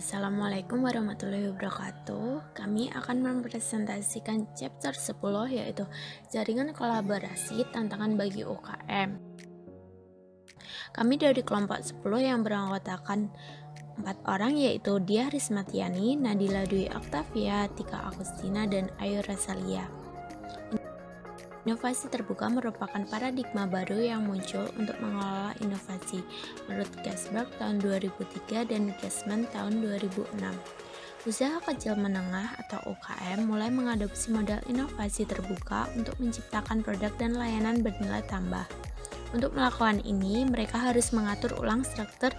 Assalamualaikum warahmatullahi wabarakatuh. Kami akan mempresentasikan chapter 10 yaitu jaringan kolaborasi tantangan bagi UKM. Kami dari kelompok 10 yang beranggotakan 4 orang yaitu Diah Rismatiani, Nadila Dwi Octavia, Tika Agustina, dan Ayu Rasalia. Inovasi terbuka merupakan paradigma baru yang muncul untuk mengelola inovasi menurut Gasberg tahun 2003 dan Gassman tahun 2006. Usaha kecil menengah atau UKM mulai mengadopsi model inovasi terbuka untuk menciptakan produk dan layanan bernilai tambah. Untuk melakukan ini, mereka harus mengatur ulang struktur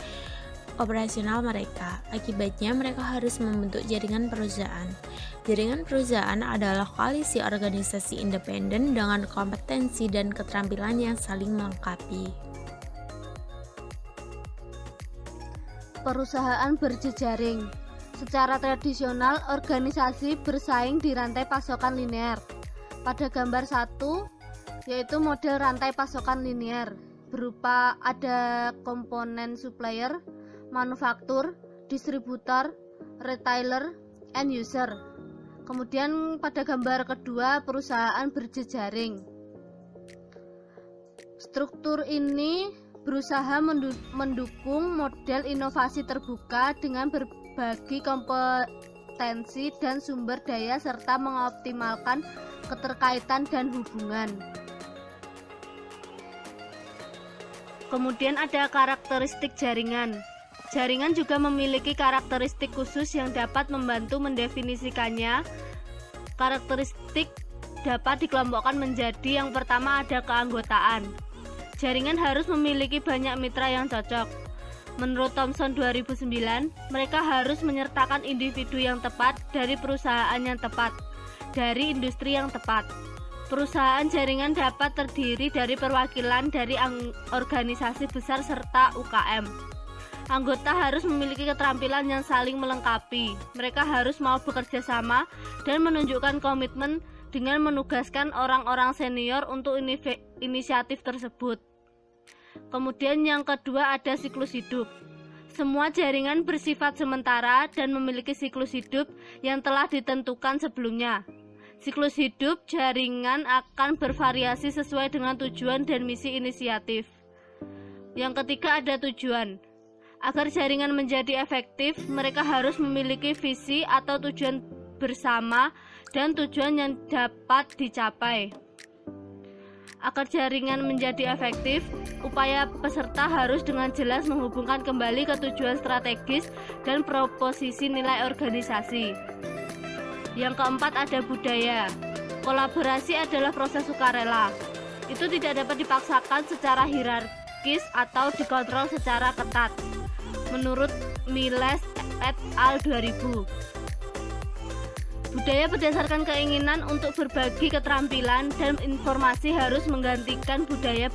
operasional mereka. Akibatnya, mereka harus membentuk jaringan perusahaan. Jaringan perusahaan adalah koalisi organisasi independen dengan kompetensi dan keterampilan yang saling melengkapi. Perusahaan berjejaring. Secara tradisional, organisasi bersaing di rantai pasokan linear. Pada gambar 1, yaitu model rantai pasokan linear, berupa ada komponen supplier, manufaktur, distributor, retailer, end user. Kemudian pada gambar kedua, perusahaan berjejaring. Struktur ini berusaha mendukung model inovasi terbuka dengan berbagi kompetensi dan sumber daya serta mengoptimalkan keterkaitan dan hubungan. Kemudian ada karakteristik jaringan. Jaringan juga memiliki karakteristik khusus yang dapat membantu mendefinisikannya. Karakteristik dapat dikelompokkan menjadi: yang pertama ada keanggotaan. Jaringan harus memiliki banyak mitra yang cocok. Menurut Thomson 2009, mereka harus menyertakan individu yang tepat dari perusahaan yang tepat, dari industri yang tepat. Perusahaan jaringan dapat terdiri dari perwakilan dari organisasi besar serta UKM. Anggota harus memiliki keterampilan yang saling melengkapi. Mereka harus mau bekerja sama dan menunjukkan komitmen dengan menugaskan orang-orang senior untuk inisiatif tersebut. Kemudian yang kedua ada siklus hidup. Semua jaringan bersifat sementara dan memiliki siklus hidup yang telah ditentukan sebelumnya. Siklus hidup jaringan akan bervariasi sesuai dengan tujuan dan misi inisiatif. Yang ketiga ada tujuan. Agar jaringan menjadi efektif, mereka harus memiliki visi atau tujuan bersama dan tujuan yang dapat dicapai. Agar jaringan menjadi efektif, upaya peserta harus dengan jelas menghubungkan kembali ke tujuan strategis dan proposisi nilai organisasi. Yang keempat ada budaya. Kolaborasi adalah proses sukarela. Itu tidak dapat dipaksakan secara hierarkis atau dikontrol secara ketat. Menurut Miles et al. 2000, budaya berdasarkan keinginan untuk berbagi keterampilan dan informasi harus menggantikan budaya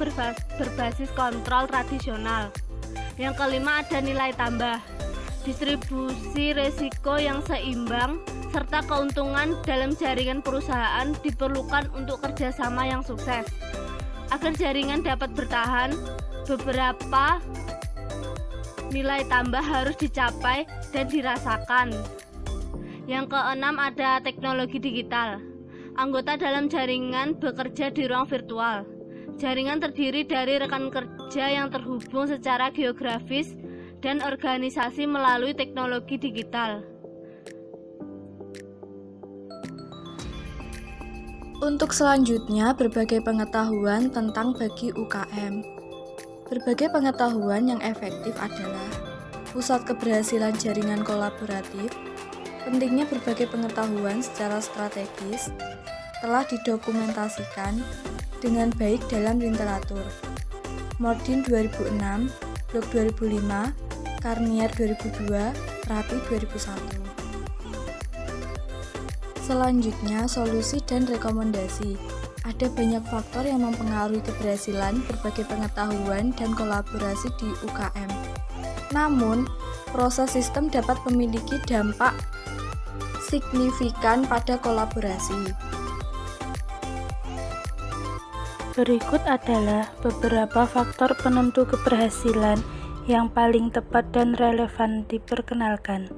berbasis kontrol tradisional. Yang kelima ada nilai tambah. Distribusi risiko yang seimbang serta keuntungan dalam jaringan perusahaan diperlukan untuk kerjasama yang sukses. Agar jaringan dapat bertahan, beberapa nilai tambah harus dicapai dan dirasakan. Yang keenam ada teknologi digital. Anggota dalam jaringan bekerja di ruang virtual. Jaringan terdiri dari rekan kerja yang terhubung secara geografis dan organisasi melalui teknologi digital. Untuk selanjutnya, berbagai pengetahuan tentang bagi UKM. Berbagai pengetahuan yang efektif adalah pusat keberhasilan jaringan kolaboratif. Pentingnya berbagai pengetahuan secara strategis telah didokumentasikan dengan baik dalam literatur. Mordin 2006, Blok 2005, Karnier 2002, Rapi 2001. Selanjutnya, solusi dan rekomendasi. Ada banyak faktor yang mempengaruhi keberhasilan berbagai pengetahuan dan kolaborasi di UKM. Namun, proses sistem dapat memiliki dampak signifikan pada kolaborasi. Berikut adalah beberapa faktor penentu keberhasilan yang paling tepat dan relevan diperkenalkan.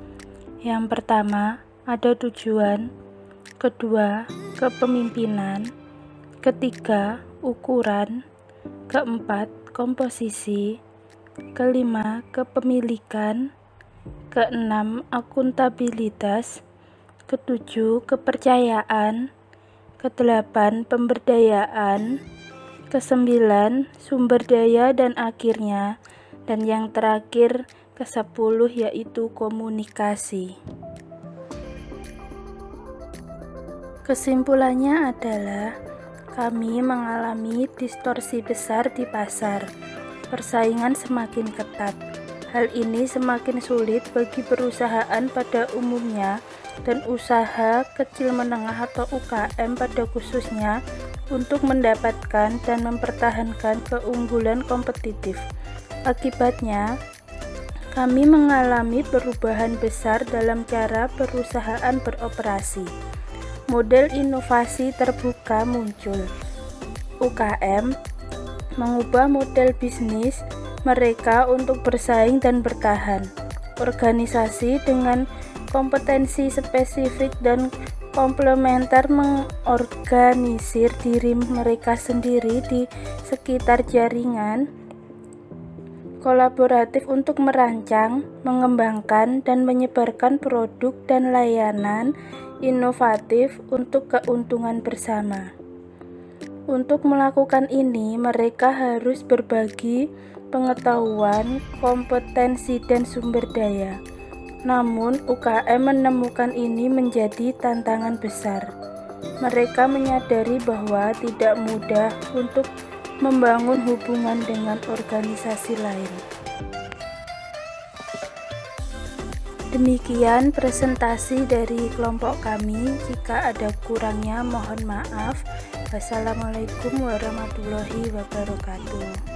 Yang pertama, ada tujuan. Kedua, kepemimpinan. Ketiga, ukuran. Keempat, komposisi. Kelima, kepemilikan. Keenam, akuntabilitas. Ketujuh, kepercayaan. Kedelapan, pemberdayaan. Kesembilan, sumber daya dan akhirnya. Dan yang terakhir, ke-10 yaitu komunikasi. Kesimpulannya adalah kami mengalami distorsi besar di pasar. Persaingan semakin ketat. Hal ini semakin sulit bagi perusahaan pada umumnya dan usaha kecil menengah atau UKM pada khususnya untuk mendapatkan dan mempertahankan keunggulan kompetitif. Akibatnya, kami mengalami perubahan besar dalam cara perusahaan beroperasi. Model inovasi terbuka muncul. UKM mengubah model bisnis mereka untuk bersaing dan bertahan. Organisasi dengan kompetensi spesifik dan komplementer mengorganisir diri mereka sendiri di sekitar jaringan kolaboratif untuk merancang, mengembangkan, dan menyebarkan produk dan layanan inovatif untuk keuntungan bersama. Untuk melakukan ini, mereka harus berbagi pengetahuan, kompetensi, dan sumber daya. Namun, UKM menemukan ini menjadi tantangan besar. Mereka menyadari bahwa tidak mudah untuk membangun hubungan dengan organisasi lain. Demikian presentasi dari kelompok kami. Jika ada kurangnya, mohon maaf. Wassalamualaikum warahmatullahi wabarakatuh.